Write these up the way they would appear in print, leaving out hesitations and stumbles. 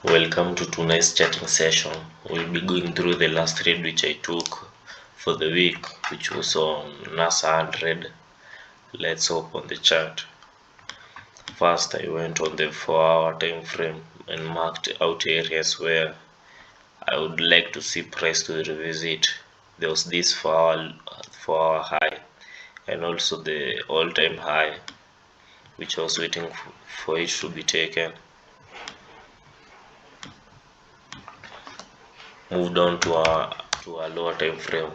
Welcome to tonight's chatting session. We'll be going through the last trade which I took for the week, which was on Nas100. Let's open the chart. First, I went on the 4-hour time frame and marked out areas where I would like to see price to revisit. There was this 4-hour high and also the all-time high, which I was waiting for it to be taken. Moved on to a lower time frame.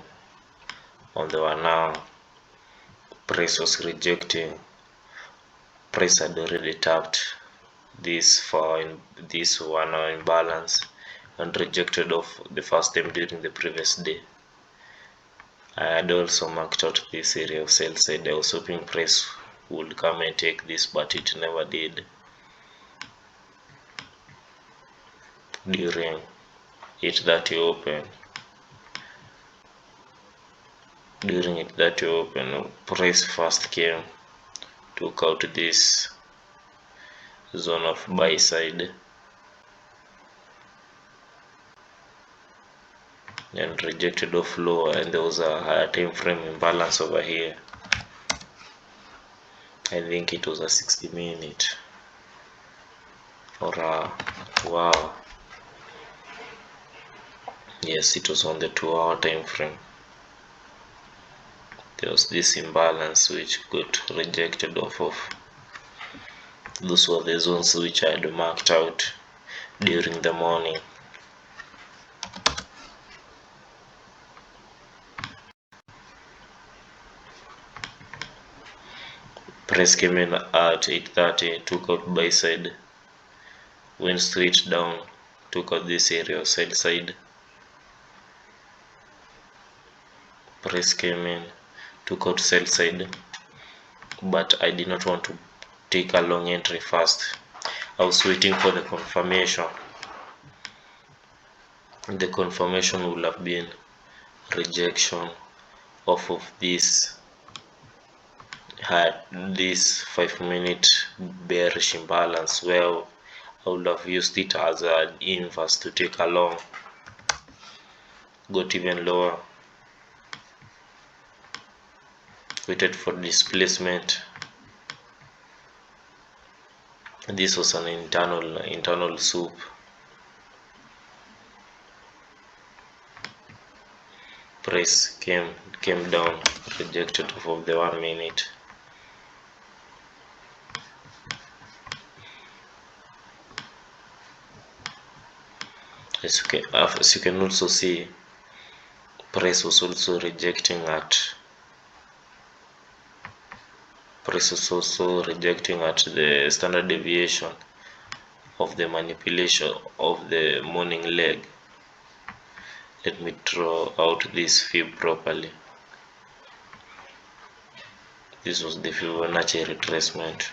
On the 1 hour, price was rejecting. Price had already tapped this 1 hour imbalance and rejected off the first time during the previous day. I had also marked out this area of sell side. I was hoping price would come and take this, but it never did. During 8:30 open, price first came, took out this zone of buy side and rejected off lower, and there was a higher time frame imbalance over here. I think it was a 60-minute or a 2-hour. Yes, it was on the 2-hour time frame. There was this imbalance which got rejected off of. Those were the zones which I had marked out during the morning. Price came in at 8:30, took out buy side, went straight down, took out this area of sell side. Price came in, took out sell side, but I did not want to take a long entry first. I was waiting for the confirmation. The confirmation would have been rejection off of this 5-minute bearish imbalance, where I would have used it as an inverse to take a long. Got even lower, waited for displacement. This was an internal soup. Price came down, rejected off of the 1 minute. As you can also see, price was also rejecting at the standard deviation of the manipulation of the morning leg. Let me draw out this fib properly. This was the Fibonacci retracement.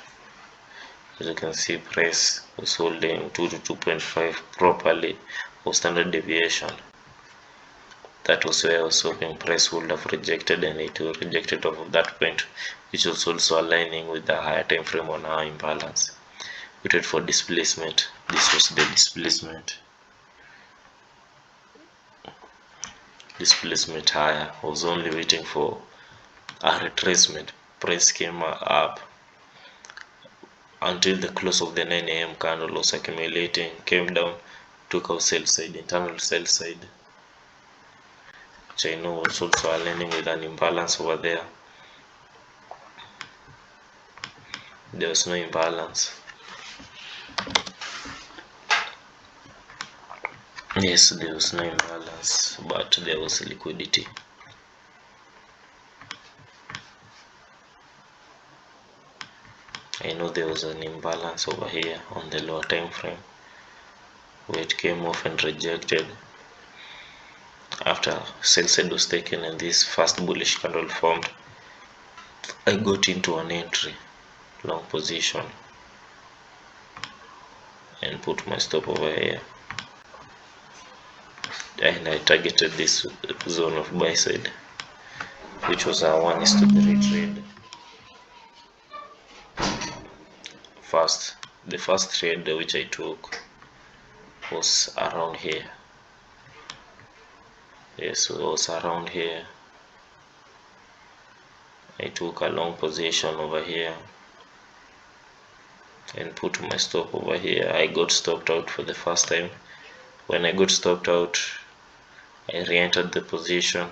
As you can see, price was holding 2 to 2.5 properly of standard deviation. That was where I was hoping price would have rejected, and it will rejected off of that point, which was also aligning with the higher time frame on our imbalance. Waited for displacement. This was the displacement higher. I was only waiting for a retracement. Price came up until the close of the 9 a.m. candle was accumulating, came down, took out sell side, internal sell side, which I know was also aligning with an imbalance over there. There was no imbalance. Yes, there was no imbalance, but there was liquidity. I know there was an imbalance over here on the lower time frame where it came off and rejected after sell side was taken and this first bullish candle formed. I got into an entry long position and put my stop over here, and I targeted this zone of buy side, which was a 1:3 trade. The first trade which I took was around here. Yes, it was around here. I took a long position over here and put my stop over here. I got stopped out for the first time. When I got stopped out, I re-entered the position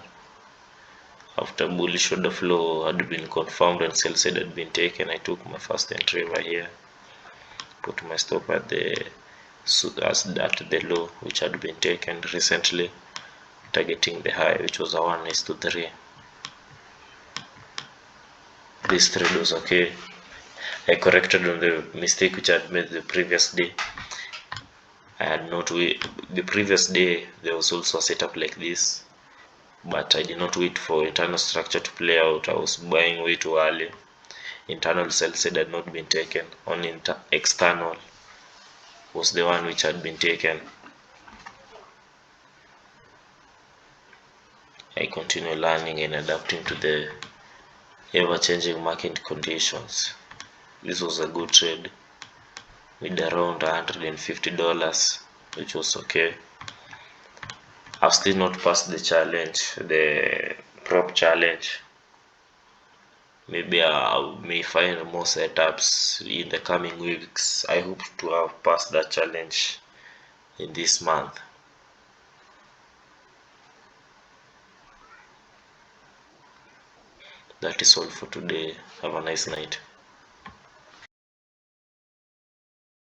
after bullish order flow had been confirmed and sell side had been taken. I took my first entry over here, put my stop at the low which had been taken recently, targeting the high which was a 1:3. This trade was okay. I corrected on the mistake which I had made the previous day. I had not wait. The previous day there was also a setup like this, but I did not wait for internal structure to play out. I was buying way too early. Internal sell side had not been taken. Only external was the one which had been taken. I continue learning and adapting to the ever-changing market conditions. This was a good trade with around $150, which was okay. I've still not passed the challenge, the prop challenge. Maybe I may find more setups in the coming weeks. I hope to have passed that challenge in this month. That is all for today. Have a nice night.